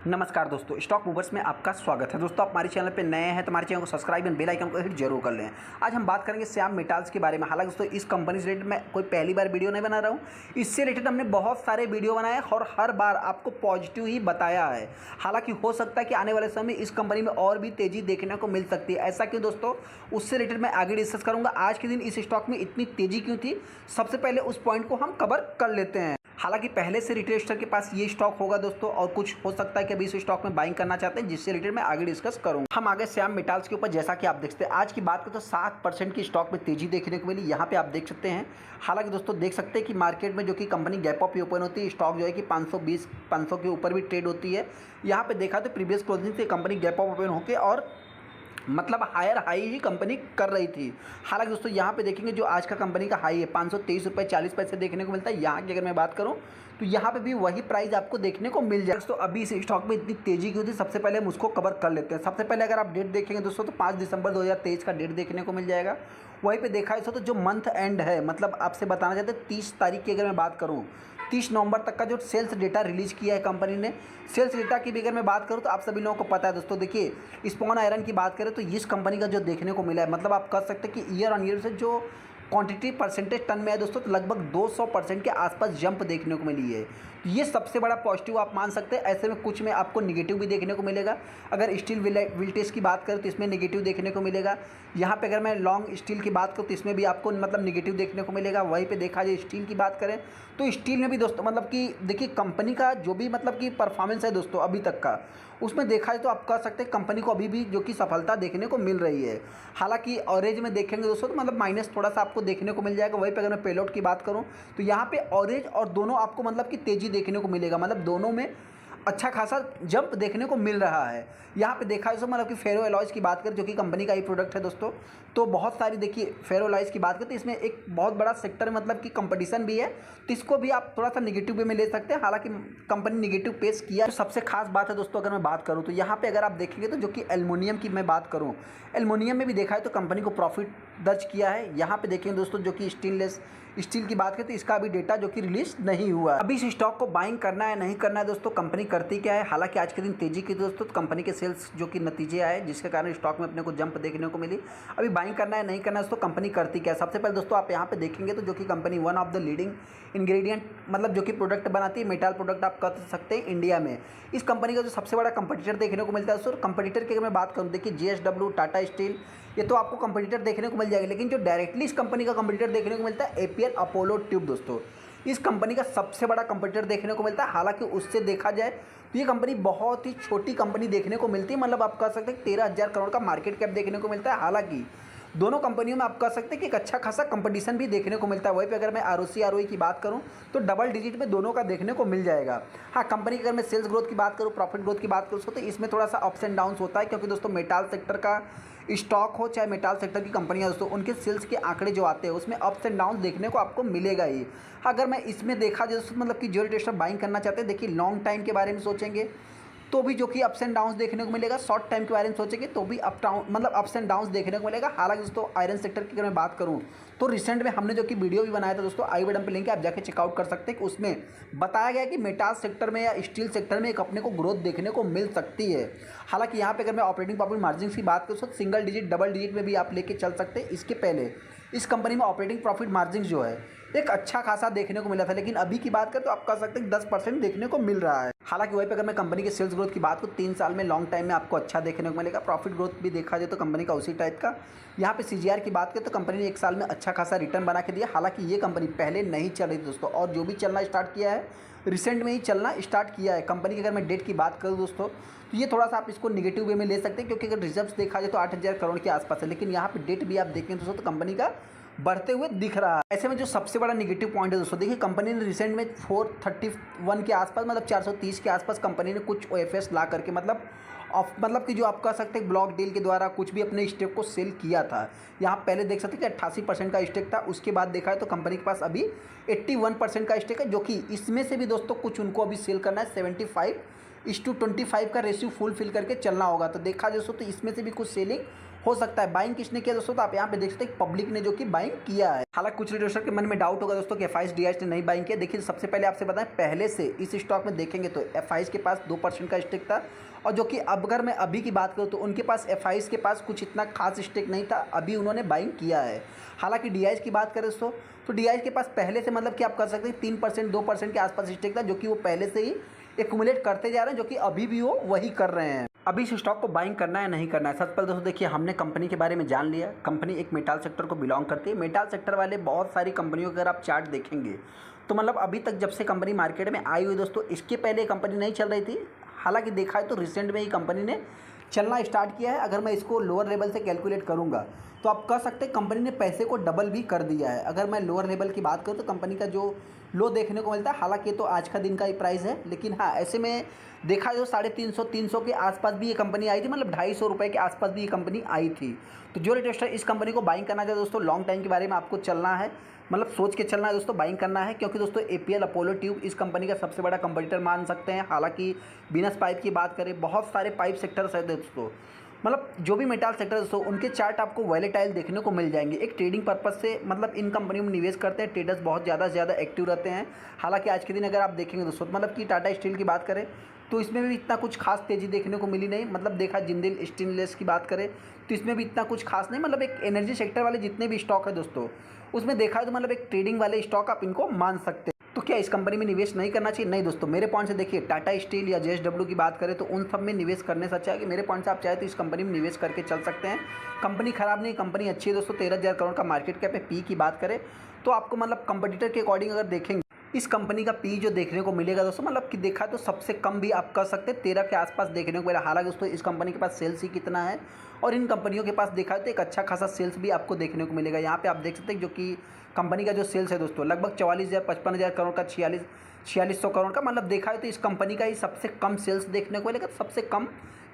नमस्कार दोस्तों, stock movers में आपका स्वागत है। दोस्तों, आप हमारे चैनल पे नए हैं तो हमारे चैनल को सब्सक्राइब एंड बेल आइकन को हिट जरूर कर लें। आज हम बात करेंगे श्याम मेटाल्स के बारे में। हालांकि दोस्तों, इस कंपनी से रिलेटेड मैं कोई पहली बार वीडियो नहीं बना रहा हूँ। इससे रिलेटेड हमने बहुत सारे वीडियो बनाए और हर बार आपको पॉजिटिव ही बताया है। हालांकि हो सकता है कि आने वाले समय में इस कंपनी में और भी तेजी देखने को मिल सकती है। ऐसा क्यों दोस्तों, उससे रिलेटेड मैं आगे डिस्कस करूँगा। आज के दिन इस स्टॉक में इतनी तेजी क्यों थी, सबसे पहले उस पॉइंट को हम कवर कर लेते हैं। हालांकि पहले से रिटेल इन्वेस्टर के पास ये स्टॉक होगा दोस्तों, और कुछ हो सकता है कि अभी इस स्टॉक में बाइंग करना चाहते हैं, जिससे रिलेटेड मैं आगे डिस्कस करूंगा। हम आगे श्याम मेटाल्स के ऊपर, जैसा कि आप देखते हैं आज की बात करें तो 7% की स्टॉक में तेजी देखने को मिली। यहाँ पे आप देख सकते हैं। हालांकि दोस्तों देख सकते हैं कि मार्केट में जो कि कंपनी गैप अप ओपन होती है, स्टॉक जो है कि 500 के ऊपर भी ट्रेड होती है। यहाँ पे देखा तो प्रीवियस क्लोजिंग से कंपनी गैप अप ओपन होकर और मतलब हायर हाई ही कंपनी कर रही थी। हालांकि दोस्तों यहाँ पे देखेंगे जो आज का कंपनी का हाई है 523.40 रुपये देखने को मिलता है। यहाँ की अगर मैं बात करूँ तो यहाँ पे भी वही प्राइस आपको देखने को मिल जाएगा। तो अभी इस स्टॉक में इतनी तेजी क्यों थी, सबसे पहले हम उसको कवर कर लेते हैं। सबसे पहले अगर आप डेट देखेंगे दोस्तों तो 5 दिसंबर 2023 का डेट देखने को मिल जाएगा। वहीं पे देखा है तो जो मंथ एंड है, मतलब आपसे बताना चाहते हैं 30 तारीख की अगर मैं बात करूँ, 30 नवंबर तक का जो सेल्स डेटा रिलीज किया है कंपनी ने। सेल्स डेटा की भी अगर मैं बात करूँ तो आप सभी लोगों को पता है दोस्तों, देखिए स्पॉन आयरन की बात करें तो इस कंपनी का जो देखने को मिला है, मतलब आप कह सकते हैं कि ईयर ऑन ईयर से जो क्वांटिटी परसेंटेज टन में है दोस्तों, तो लगभग 200% के आसपास जंप देखने को मिली है। तो ये सबसे बड़ा पॉजिटिव आप मान सकते हैं। ऐसे में कुछ में आपको निगेटिव भी देखने को मिलेगा। अगर स्टील विल्टेज की बात करें तो इसमें निगेटिव देखने को मिलेगा। यहाँ पे अगर मैं लॉन्ग स्टील की बात करूँ तो इसमें भी आपको मतलब निगेटिव देखने को मिलेगा। वहीं पे देखा जाए स्टील की बात करें तो स्टील में भी दोस्तों मतलब कि देखिए कंपनी का जो भी मतलब कि परफॉर्मेंस है दोस्तों अभी तक का, उसमें देखा जाए तो आप कह सकते हैं कंपनी को अभी भी जो कि सफलता देखने को मिल रही है। हालांकि ऑरेंज में देखेंगे दोस्तों तो मतलब माइनस थोड़ा सा आपको देखने को मिल जाएगा। वहीं पे अगर मैं पेलोड की बात करूं तो यहाँ पे ऑरेंज और दोनों आपको मतलब कि तेजी देखने को मिलेगा, मतलब दोनों में अच्छा खासा जंप देखने को मिल रहा है। यहाँ पे देखा है तो मतलब कि फेरो एलॉयज़ की बात करें जो कि कंपनी का ही प्रोडक्ट है दोस्तों, तो बहुत सारी देखिए फेरो एलॉयज़ की बात करें तो इसमें एक बहुत बड़ा सेक्टर मतलब कि कंपटीशन भी है, तो इसको भी आप थोड़ा सा निगेटिव वे में ले सकते हैं। हालांकि कंपनी निगेटिव पेश किया। तो सबसे खास बात है दोस्तों अगर मैं बात करूँ तो यहाँ पर अगर आप देखेंगे तो जो कि एल्युमिनियम की मैं बात करूँ, एल्युमिनियम में भी देखा है तो कंपनी को प्रॉफिट दर्ज किया है। यहाँ पे देखेंगे दोस्तों जो कि स्टेनलेस स्टील की बात करें तो इसका भी डेटा जो कि रिलीज नहीं हुआ। अभी इस स्टॉक को बाइंग करना है नहीं करना है दोस्तों, कंपनी करती क्या है। हालांकि आज के दिन तेजी की दोस्तों तो कंपनी के सेल्स जो कि नतीजे आए जिसके कारण स्टॉक में अपने को जंप देखने को मिली। अभी बाइंग करना है नहीं करना है दोस्तों, कंपनी करती क्या है। सबसे पहले दोस्तों आप यहाँ पे देखेंगे तो जो कि company one of the leading ingredient मतलब जो कि प्रोडक्ट बनाती है, मेटल प्रोडक्ट आप कह सकते हैं इंडिया में। इस कंपनी का जो सबसे बड़ा कंपटीटर देखने को मिलता है दोस्तों, कंपटीटर की अगर मैं बात करूँ देखिए JSW, टाटा स्टील, ये तो आपको कंपटीटर देखने को मिल जाएगा। लेकिन जो डायरेक्टली इस कंपनी का कंपटीटर देखने को मिलता है APL अपोलो ट्यूब दोस्तों, इस कंपनी का सबसे बड़ा कंपटीटर देखने को मिलता है। हालांकि उससे देखा जाए तो ये कंपनी बहुत ही छोटी कंपनी देखने को मिलती है, मतलब आप कह सकते हैं 13,000 करोड़ का मार्केट कैप देखने को मिलता है। हालांकि दोनों कंपनियों में आप कह सकते हैं कि एक अच्छा खासा कंपटीशन भी देखने को मिलता है। वहीं पे अगर मैं ROC ROE की बात करूं तो डबल डिजिट में दोनों का देखने को मिल जाएगा। हाँ, कंपनी की अगर मैं सेल्स ग्रोथ की बात करूं, प्रॉफिट ग्रोथ की बात करूं तो इसमें थोड़ा सा अप्स एंड डाउन्स होता है, क्योंकि दोस्तों मेटाल सेक्टर का स्टॉक हो चाहे मेटाल सेक्टर की कंपनियां दोस्तों, उनके सेल्स के आंकड़े जो आते हैं उसमें अप्स एंड डाउन देखने को आपको मिलेगा ही। अगर मैं इसमें देखा जाए दोस्तों मतलब कि जो रिटेलर बाइंग करना चाहते हैं, देखिए लॉन्ग टाइम के बारे में सोचेंगे तो भी जो कि अप्स एंड डाउन्स देखने को मिलेगा। शॉर्ट टाइम के बारे में सोचेंगे तो भी अप डाउन मतलब अप्स एंड डाउन्स देखने को मिलेगा। हालांकि दोस्तों आयरन सेक्टर की अगर मैं बात करूं तो रिसेंट में हमने जो कि वीडियो भी बनाया था दोस्तों, आई बटन पे लिंक है, आप जाके चेकआउट कर सकते हैं कि उसमें बताया गया कि मेटाल सेक्टर में या स्टील सेक्टर में एक अपने को ग्रोथ देखने को मिल सकती है। हालांकि यहाँ पे अगर मैं ऑपरेटिंग प्रॉफिट मार्जिन की बात करूँ तो सिंगल डिजिट डबल डिजिट में भी आप लेके चल सकते हैं। इसके पहले इस कंपनी में ऑपरेटिंग प्रॉफिट मार्जिन जो है एक अच्छा खासा देखने को मिला था, लेकिन अभी की बात करें तो आप कह सकते हैं 10% देखने को मिल रहा है। हालांकि वहीं पे अगर मैं कंपनी के सेल्स ग्रोथ की बात करूँ 3 साल में लॉन्ग टाइम में आपको अच्छा देखने को मिलेगा। प्रॉफिट ग्रोथ भी देखा जाए तो कंपनी का उसी टाइप का। यहाँ पे CGR की बात करें तो कंपनी ने 1 साल में अच्छा खासा रिटर्न बना के दिया। हालांकि ये कंपनी पहले नहीं चल रही थी दोस्तों, और जो भी चलना स्टार्ट किया है रिसेंट में ही चलना स्टार्ट किया है। कंपनी की अगर मैं डेट की बात करूँ दोस्तों तो ये थोड़ा सा आप इसको निगेटिव वे में ले सकते हैं, क्योंकि अगर रिजर्व्स देखा जाए तो 8,000 करोड़ के आसपास है, लेकिन यहाँ पे डेट भी आप देखें दोस्तों तो कंपनी का बढ़ते हुए दिख रहा है। ऐसे में जो सबसे बड़ा निगेटिव पॉइंट है दोस्तों, देखिए कंपनी ने रिसेंट में 431 के आसपास मतलब 430 के आसपास कंपनी ने कुछ OFS ला करके मतलब कि जो आप कह सकते हैं ब्लॉक डील के द्वारा कुछ भी अपने स्टेक को सेल किया था। यहाँ पहले देख सकते हैं कि 88% का स्टेक था, उसके बाद देखा है तो कंपनी के पास अभी 81% का स्टेक है, जो कि इसमें से भी दोस्तों कुछ उनको अभी सेल करना है। 75:25 का रेशियो फुलफिल करके चलना होगा। तो देखा जाए तो इसमें से भी कुछ सेलिंग हो सकता है। बाइंग किसने किया दोस्तों, तो आप यहाँ पे देख सकते हैं पब्लिक ने जो कि बाइंग किया है। हालांकि कुछ ट्रेडर्स के मन में डाउट होगा दोस्तों कि एफआईएस डीआईएस ने नहीं बाइंग किया। देखिए सबसे पहले आपसे बताएं, पहले से इस स्टॉक में देखेंगे तो एफआईएस के पास 2% का स्टेक था, और जो कि अब अगर मैं अभी की बात करूँ तो उनके पास एफआईएस के पास कुछ इतना खास स्टेक नहीं था, अभी उन्होंने बाइंग किया है। हालांकि डीआईएस की बात करें दोस्तों तो डीआईएस के पास पहले से मतलब कि आप कर सकते हैं 3% 2% के आसपास स्टेक था, जो कि वो पहले से ही एक्यूमुलेट करते जा रहे हैं, जो कि अभी भी वो वही कर रहे हैं। अभी इस स्टॉक को बाइंग करना है नहीं करना है, सबसे पहले दोस्तों देखिए हमने कंपनी के बारे में जान लिया। कंपनी एक मेटाल सेक्टर को बिलोंग करती है। मेटाल सेक्टर वाले बहुत सारी कंपनियों का अगर आप चार्ट देखेंगे तो मतलब अभी तक जब से कंपनी मार्केट में आई हुई दोस्तों, इसके पहले कंपनी नहीं चल रही थी। हालांकि देखा है तो रिसेंट में ही कंपनी ने चलना स्टार्ट किया है। अगर मैं इसको लोअर लेवल से कैलकुलेट करूँगा तो आप कह सकते हैं कंपनी ने पैसे को डबल भी कर दिया है। अगर मैं लोअर लेवल की बात करूँ तो कंपनी का जो लो देखने को मिलता है, हालांकि तो आज का दिन का ही प्राइस है, लेकिन हाँ ऐसे में देखा जो 350 के आसपास भी ये कंपनी आई थी, मतलब 250 रुपये के आसपास भी ये कंपनी आई थी। तो जो रिटेस्टर इस कंपनी को बाइंग करना चाहे दोस्तों, लॉन्ग टाइम के बारे में आपको चलना है, मतलब सोच के चलना है दोस्तों, बाइंग करना है। क्योंकि दोस्तों एपीएल अपोलो ट्यूब इस कंपनी का सबसे बड़ा कंपटीटर मान सकते हैं। हालांकि बिजनेस पाइप की बात करें, बहुत सारे पाइप सेक्टर्स है दोस्तों, मतलब जो भी मेटाल सेक्टर दोस्तों उनके चार्ट आपको वॉलेटाइल देखने को मिल जाएंगे। एक ट्रेडिंग पर्पस से मतलब इन कंपनियों में निवेश करते हैं ट्रेडर्स, बहुत ज़्यादा से ज़्यादा एक्टिव रहते हैं। हालांकि आज के दिन अगर आप देखेंगे दोस्तों, मतलब कि टाटा स्टील की बात करें तो इसमें भी इतना कुछ खास तेज़ी देखने को मिली नहीं। मतलब देखा जिंदल स्टेनलेस की बात करें तो इसमें भी इतना कुछ खास नहीं। मतलब एक एनर्जी सेक्टर वाले जितने भी स्टॉक है दोस्तों उसमें देखा है तो मतलब एक ट्रेडिंग वाले स्टॉक आप इनको मान सकते हैं। तो क्या इस कंपनी में निवेश नहीं करना चाहिए? नहीं दोस्तों, मेरे पॉइंट से देखिए टाटा स्टील या जेएसडब्ल्यू की बात करें तो उन सब में निवेश करने से अच्छा है कि मेरे पॉइंट से आप चाहे तो इस कंपनी में निवेश करके चल सकते हैं। कंपनी खराब नहीं, कंपनी अच्छी है दोस्तों। 13,000 करोड़ का मार्केट कैप है। पी की बात करें तो आपको मतलब कंपटीटर के अकॉर्डिंग अगर देखेंगे इस कंपनी का पी जो देखने को मिलेगा दोस्तों, मतलब कि देखा तो सबसे कम भी आप कर सकते हैं 13 के आसपास देखने को मिला। हालांकि दोस्तों इस कंपनी के पास सेल्स ही कितना है, और इन कंपनियों के पास देखा तो एक अच्छा खासा सेल्स भी आपको देखने को मिलेगा। यहाँ पे आप देख सकते हैं जो कि कंपनी का जो सेल्स है दोस्तों लगभग 44,000 55,000 करोड़ का 4600 करोड़ का, मतलब देखा है तो इस कंपनी का ही सबसे कम सेल्स देखने को मिलेगा, सबसे कम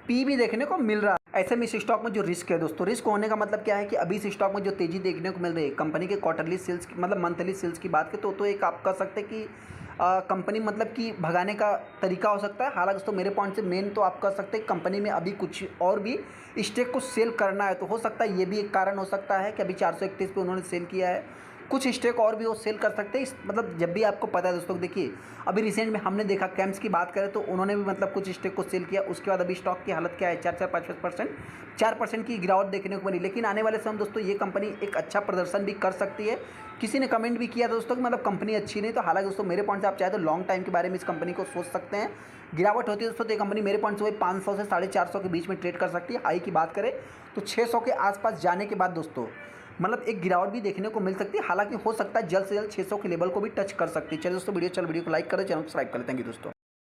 पी भी देखने को मिल रहा है। ऐसे में इस स्टॉक में जो रिस्क है दोस्तों, रिस्क होने का मतलब क्या है कि अभी इस स्टॉक में जो तेजी देखने को मिल रही है कंपनी के क्वार्टरली सेल्स की, मतलब मंथली सेल्स की बात करें तो एक आप कह सकते हैं कि कंपनी मतलब कि भगाने का तरीका हो सकता है। हालांकि दोस्तों मेरे पॉइंट से मेन तो आप कह सकते हैं कंपनी में अभी कुछ और भी स्टेक को सेल करना है, तो हो सकता है ये भी एक कारण हो सकता है कि अभी 431 पे उन्होंने सेल किया है। कुछ स्टेक और भी वो सेल कर सकते हैं। मतलब जब भी आपको पता है दोस्तों, देखिए अभी रिसेंट में हमने देखा कैम्स की बात करें तो उन्होंने भी मतलब कुछ स्टेक को सेल किया। उसके बाद अभी स्टॉक की हालत क्या है, 4% की गिरावट देखने को मिली। लेकिन आने वाले समय दोस्तों ये कंपनी एक अच्छा प्रदर्शन भी कर सकती है। किसी ने कमेंट भी किया दोस्तों कि मतलब कंपनी अच्छी नहीं, तो हालांकि दोस्तों मेरे पॉइंट से आप चाहे तो लॉन्ग टाइम के बारे में इस कंपनी को सोच सकते हैं। गिरावट होती है दोस्तों तो ये कंपनी मेरे पॉइंट से वही 500 से 450 के बीच में ट्रेड कर सकती है। हाई की बात करें तो 600 के आसपास जाने के बाद दोस्तों मतलब एक गिरावट भी देखने को मिल सकती है। हालांकि हो सकता है जल्द से जल्द 600 के लेवल को भी टच कर सकती है। चलिए दोस्तों वीडियो को लाइक करें, चैनल को सब्सक्राइब करें। थैंक यू दोस्तों।